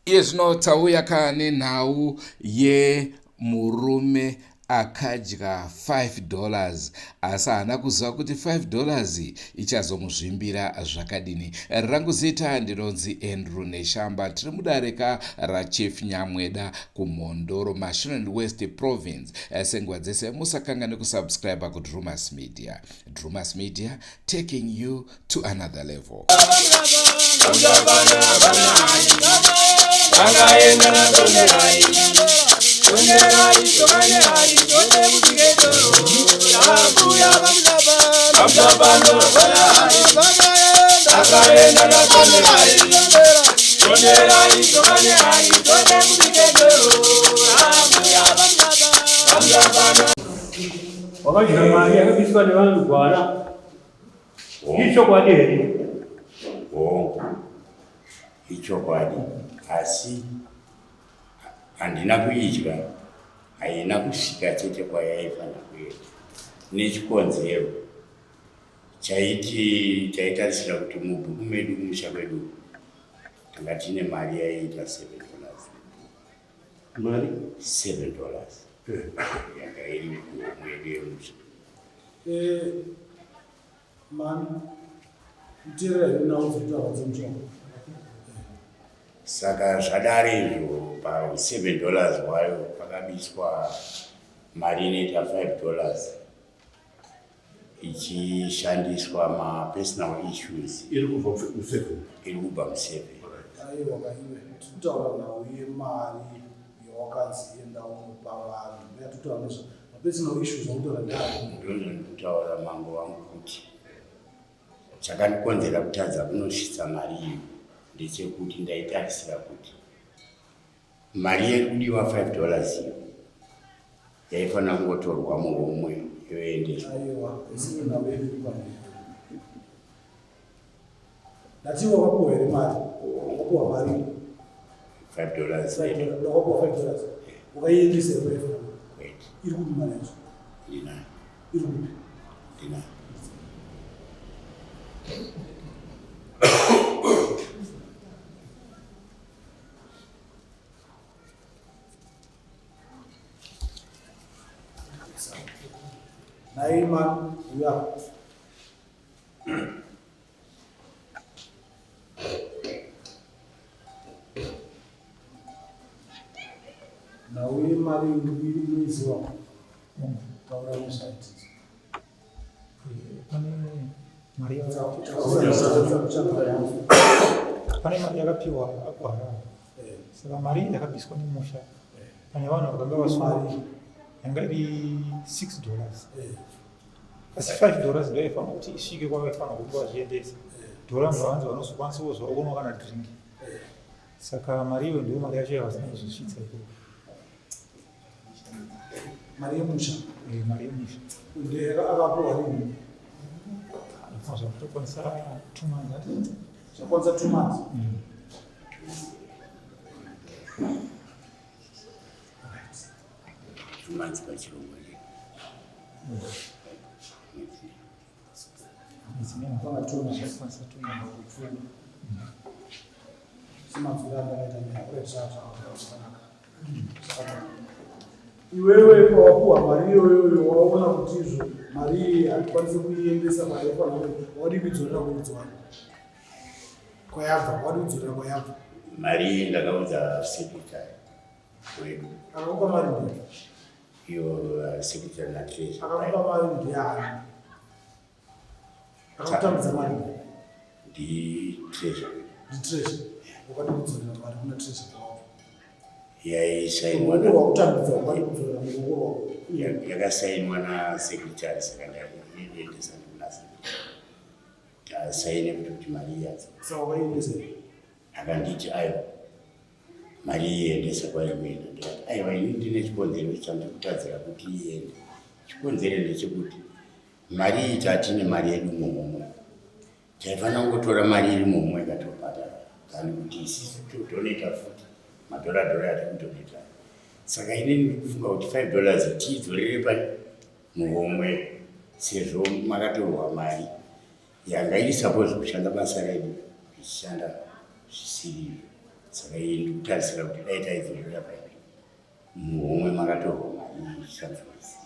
Izvino tauya nenhau yemurume akadya $5 asi haana kuziva kuti $5 ichazomuzvimbira zvakadini. Rangu zita ndinonzi Andrew Neshamba, tiri mudarika raChief Nyamweda kumhondoro Mashonaland West Province. Senguva dzese musakanganwe kusubscribe kuDrumas Media. Drumas Media, taking you to another level. Ichokwadi asi handina kuidya, haina kusvika chete kwayaifanira kuenda. Nechikonzero chaitarisira kuti mubhuku medu kumusha kwedu tanga tine mari yaiita $7. Mari $7 yanga iri mwedu yemusha. Man, mutera unaozoita wadzomjwa. Saka zvadare izvo pa$7 wayo pakabiswa mari inoita $5 ichishandiswa ma-personal issues. Iri kubva mu7. Iri kubva mu7. Aiwa kaiwe titaura nhau yemari yawakanzi enda unopa vanhu. Yatitaura nezvo ma-personal issues akutaura ndani. Ndozonditaura mango wangu kuti chakandikonzera kutadza kunosvitsa mari iyo ndechekuti ndaitarisira kuti mari yeri kudiwa $5 iyo yaifanira kungotorwa muhomwe yoendeswa. Aiwa isina nawe kupana. Natiwa wapo here mari. Wapo mari $5. Wapo $5. Ukaiendese wewe. Wait. Iri kuti mari yacho. Ina. Iri kuti. Ina. Naiman, uya. Na uye mari inoiziwa taura musaiti. Pane mari yakapiwa akwara. Saka mari yakabiswa nemusha. Pane vanhu vakanga vaswari yanga iri $6. Asi $5 ndio yaifanira kuti isvike kwavaifanira kuti vachiendesa. Dora munhu vanzi vanozokwanisa kuzoona kana drink. Saka mari iyo ndio mari yacho yavasina kuzosvitsa ikoko. Mari yemusha. Mari yemusha. Ndio akapiwa rini. Zvakutokwanisa 2 months. Zvakwanisa 2 months. 2 months pachirongwa. Iwewe pawapuwa mari iyoyo waona kuti izvo mari iyi hatikwanisi kuiendesa kwayafanira wadi kuidzorera kwayabva wadi kudzorera kwayabva mari ndakaudza secretary wedu akakupa mari ndiyo iyo secretary na treasury akakupa mari ndiyani akakutambudza mari ndi treasury nditreasure wakati kudzorera mari kuna treasure yaisainwa wakutambudza wakati kudzorera muruoko rwako yakasainwa nasecretary saka ndaiendesa ndikunasa asaine kuti mari yadzo saka wakaendesa akanditi aiwa mari iendesa kwaikuenda ndikati aiwa ini ndine chikonzero chandikutadzira kuti iende chikonzero ndechekuti mari iyi tatine mari yedu mumwe taifanira kungotora mari iri mumwe ikatobhadhara kana kuti isisi todoneta futi madhoradhora ati kudoneta saka ine ndikufunga kuti $5 tiidzorere pai muhomwe sezvo makatorwa mari yanga iri suppose kushanda basa redu ichishanda zvisiri saka iyi ndikutarisira kuti dai taidzorera pai muhomwe makatorwa mari ichishanda zvisiri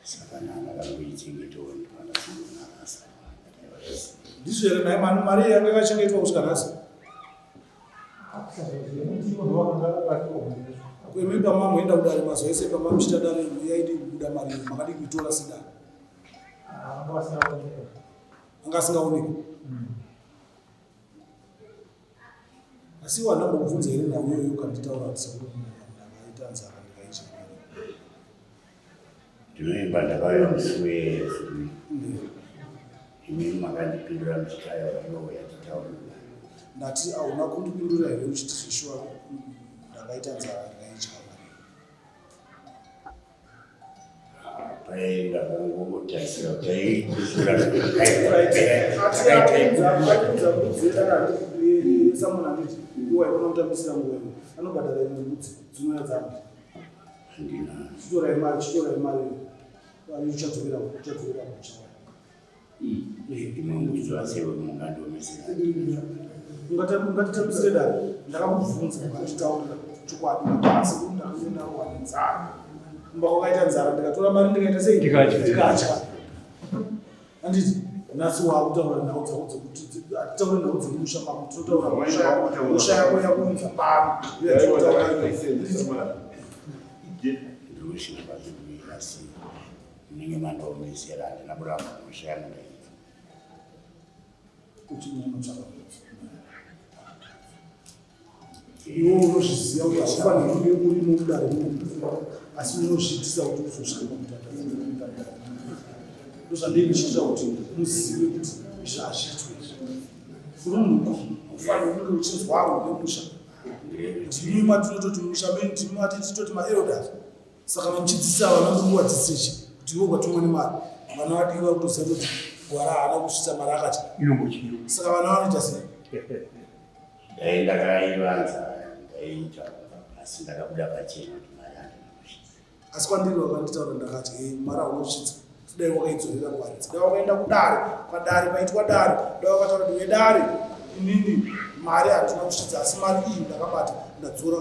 saka nangakangoichengetawo ndipandasinonarasa ndizvo here naye mari yanga yakachengetwa kusvika nhasi kwemi pamamoenda kudare mazuva ese pamamuchita dare yaidi kubuda mari makadi kuitora sedare anga asingaoneki asi wandambokubvunza here nhau iyoyo ukanditaura sekuti ndakaita nzara ndikaichea ndinoimba ndakauya musi wezvi imi makandipindura muchitaura iwo yatitaura ndati hauna kundipindura here uchiti zvishuwa ndakaita nzara ndikaichea pai ndakangotarisira kuti someone anditi iwa ikona kutambisira nguwewe anobhadhara imwe mbudzi dzinoya dzangu chitorai mari ari uchadzokera muchawa ungatitambisire dare ndakamubvunza ukatitaurira chokwadi asi kuti ndakaenda wane nzara kumba kwakaita nzara ndikatora mari ndikaita sei ndikatya anditi nhasi wakutaura nhau dzako dzekuti atitaure nhau dzemusha mamo tinotaura musha yako yakunza pano ndoshinabazviasi ninge mandoomesera handina kuramba musha yanondaita kuti unotsvaka iwo unozviziva kuti haufaniri kunge uri mudare asi unozviitisa kuti uzosvika pakutatazaa ndozvandei ndichiitira kuti muzive kuti izvi hazviitwe uri munhu ufanira kunge uchinzwaro nemusha timi matinototi musha meni timi matititoti maelders saka muchidzidzisa vana mukuvadzidzisechi kuti ivo kwatomwe nemari vana vadiwa kutoziva kuti gwara haana kusvitsa mari akati saka vana vanoita sei dai ndakaivanza ndaiita asi ndakabuda pachena kuti mari handinokusvitsa asi kwandiri wakanditaura ndakati mari haunosvitsa dai wakaidzorera kwari dai wakaenda kudare padare paitwa dare dai wakataura kuti wedare inini mari hatina kusvitsa asi mari iyi ndakabata ndadzora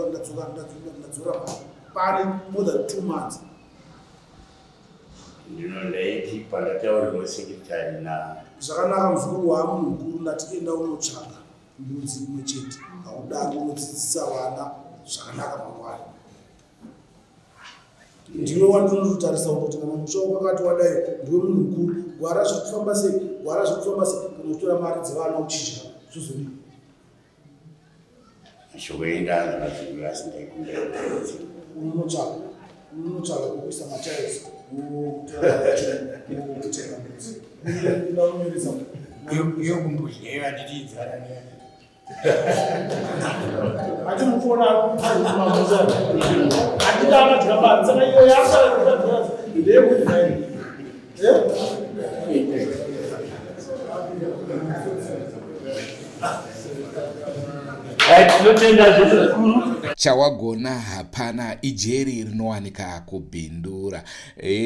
mari pane more than 2 months ndinondaiti pandataurirwa sekretari na zvakanaka muzukuru wamunhu mukuru ndati enda unotsvaga mbudzi imwe chete haudari unodzidzisa vana zvakanaka mangwani ndiwe wandinototarisa kuti kana musha wakati wadai ndiwe munhu mukuru gwara zvekufamba sei kana kutora mari dzevana uchidya zvozodii shoko yendanza mazvikuru asi ndaikumbira unotsvaga kukuisa mataisi kutenga mbudzi ndaunomeresa iyo kumbudya iyo handitiidzana atimufona mamuza atidana tikabari saka iyo yasara ndeyekuti tinotenda zvese zvikuru chawagona hapana ijeri rinowanika kubhindura.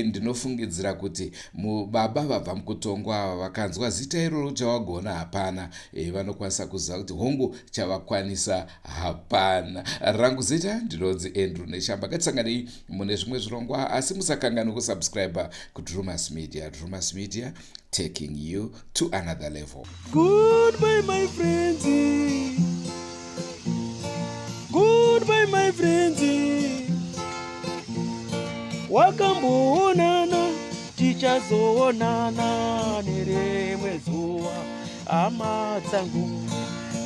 Ndinofungidzira kuti baba vabva mukutongwa ava vakanzwa zita iroro chawagona hapana, vanokwanisa kuziva kuti hongu chavakwanisa hapana. Rangu zita ndinonzi Andrew Neshamba. Ngatisanganei mune zvimwe zvirongwa, asi musakanganwa kusubscribe kuDrumas Media. Drumas Media, taking you to another level. Goodbye, my friends. Goodbye, my friends. Wakamboonana tichazoonana nerimwe zuva, hama dzangu.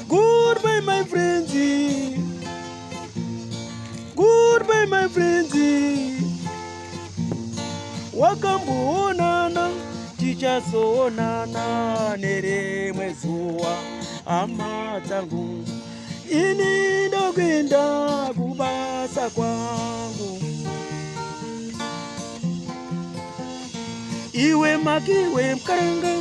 Goodbye, my friends. Goodbye, my friends. Wakamboonana tichazoonana nerimwe zuva, hama dzangu. Ini ndokwenda kubasa kwangu, iwe makiwe mkaranga.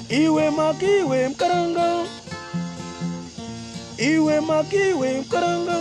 Iwe makiwe mkaranga, iwe makiwe mkaranga.